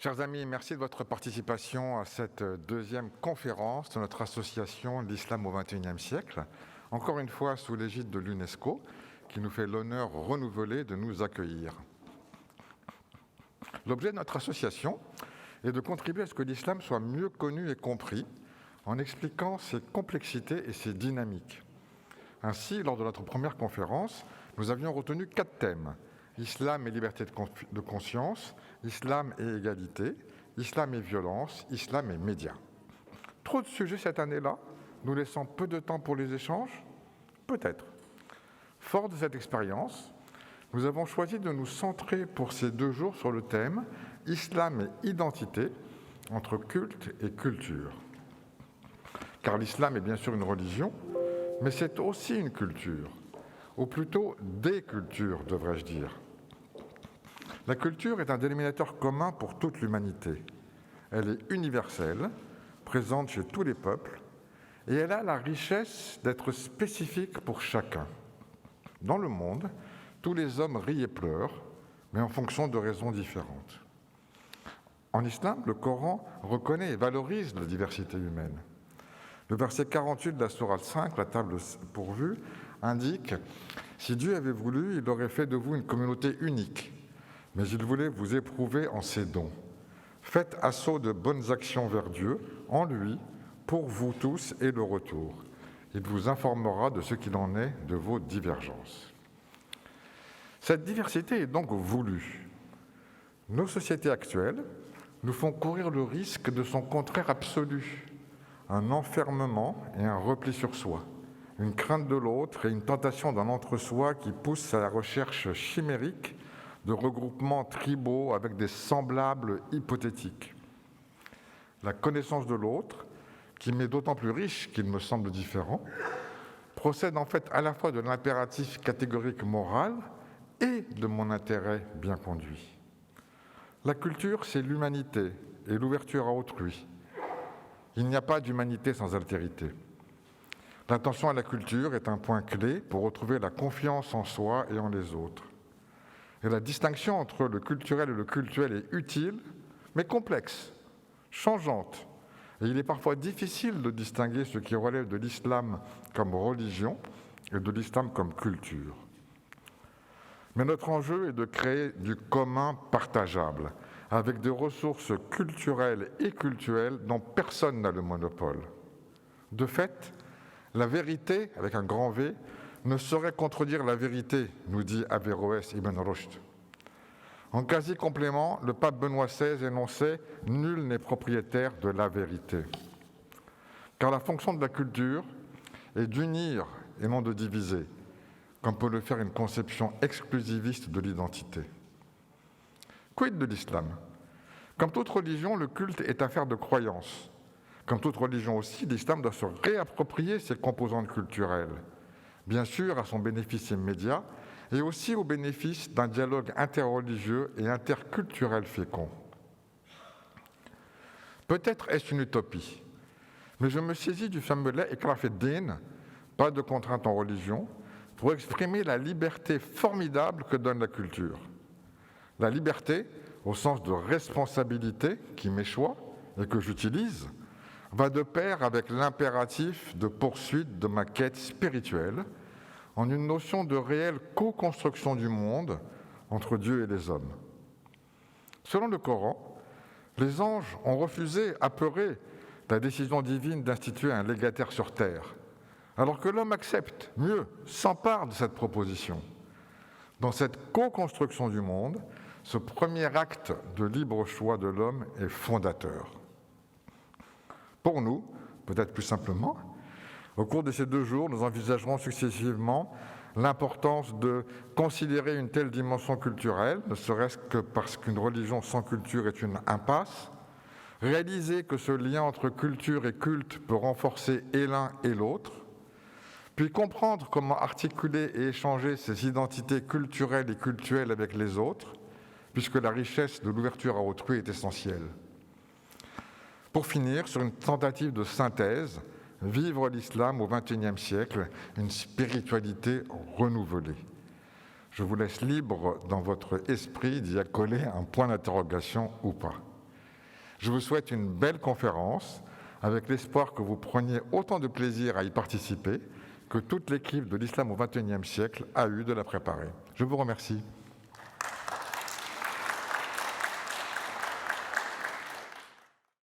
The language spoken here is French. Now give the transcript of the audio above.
Chers amis, merci de votre participation à cette deuxième conférence de notre association L'Islam au XXIe siècle, encore une fois sous l'égide de l'UNESCO, qui nous fait l'honneur renouvelé de nous accueillir. L'objet de notre association est de contribuer à ce que l'islam soit mieux connu et compris, en expliquant ses complexités et ses dynamiques. Ainsi, lors de notre première conférence, nous avions retenu 4 thèmes: Islam et liberté de conscience, Islam et égalité, Islam et violence, Islam et médias. Trop de sujets cette année-là, nous laissant peu de temps pour les échanges? Peut-être. Fort de cette expérience, nous avons choisi de nous centrer pour ces 2 jours sur le thème Islam et identité, entre culte et culture. Car l'islam est bien sûr une religion, mais c'est aussi une culture, ou plutôt des cultures, devrais-je dire. La culture est un dénominateur commun pour toute l'humanité. Elle est universelle, présente chez tous les peuples, et elle a la richesse d'être spécifique pour chacun. Dans le monde, tous les hommes rient et pleurent, mais en fonction de raisons différentes. En islam, le Coran reconnaît et valorise la diversité humaine. Le verset 48 de la sourate 5, la table pourvue, indique « Si Dieu avait voulu, il aurait fait de vous une communauté unique, mais il voulait vous éprouver en ses dons. Faites assaut de bonnes actions vers Dieu, en lui, pour vous tous et le retour. Il vous informera de ce qu'il en est de vos divergences. » Cette diversité est donc voulue. Nos sociétés actuelles nous font courir le risque de son contraire absolu, un enfermement et un repli sur soi, une crainte de l'autre et une tentation d'un entre-soi qui pousse à la recherche chimérique de regroupements tribaux avec des semblables hypothétiques. La connaissance de l'autre, qui m'est d'autant plus riche qu'il me semble différent, procède en fait à la fois de l'impératif catégorique moral et de mon intérêt bien conduit. La culture, c'est l'humanité et l'ouverture à autrui. Il n'y a pas d'humanité sans altérité. L'attention à la culture est un point clé pour retrouver la confiance en soi et en les autres. Et la distinction entre le culturel et le cultuel est utile, mais complexe, changeante. Et il est parfois difficile de distinguer ce qui relève de l'islam comme religion et de l'islam comme culture. Mais notre enjeu est de créer du commun partageable, avec des ressources culturelles et cultuelles dont personne n'a le monopole. De fait, la vérité, avec un grand V, ne saurait contredire la vérité, nous dit Averroès Ibn Rushd. En quasi-complément, le pape Benoît XVI énonçait « Nul n'est propriétaire de la vérité ». Car la fonction de la culture est d'unir et non de diviser, comme peut le faire une conception exclusiviste de l'identité. Quid de l'islam? Comme toute religion, le culte est affaire de croyance. Comme toute religion aussi, l'islam doit se réapproprier ses composantes culturelles, bien sûr à son bénéfice immédiat, et aussi au bénéfice d'un dialogue interreligieux et interculturel fécond. Peut-être est-ce une utopie, mais je me saisis du fameux la ikrah fi ddin, pas de contrainte en religion, pour exprimer la liberté formidable que donne la culture. La liberté, au sens de responsabilité qui m'échoit et que j'utilise, va de pair avec l'impératif de poursuite de ma quête spirituelle en une notion de réelle co-construction du monde entre Dieu et les hommes. Selon le Coran, les anges ont refusé, apeurés, la décision divine d'instituer un légataire sur terre, alors que l'homme accepte, mieux, s'empare de cette proposition. Dans cette co-construction du monde, ce premier acte de libre choix de l'homme est fondateur. Pour nous, peut-être plus simplement, au cours de ces 2 jours, nous envisagerons successivement l'importance de considérer une telle dimension culturelle, ne serait-ce que parce qu'une religion sans culture est une impasse, réaliser que ce lien entre culture et culte peut renforcer et l'un et l'autre, puis comprendre comment articuler et échanger ces identités culturelles et cultuelles avec les autres, puisque la richesse de l'ouverture à autrui est essentielle. Pour finir, sur une tentative de synthèse, vivre l'islam au XXIe siècle, une spiritualité renouvelée. Je vous laisse libre dans votre esprit d'y accoler un point d'interrogation ou pas. Je vous souhaite une belle conférence, avec l'espoir que vous preniez autant de plaisir à y participer que toute l'équipe de l'islam au XXIe siècle a eu de la préparer. Je vous remercie.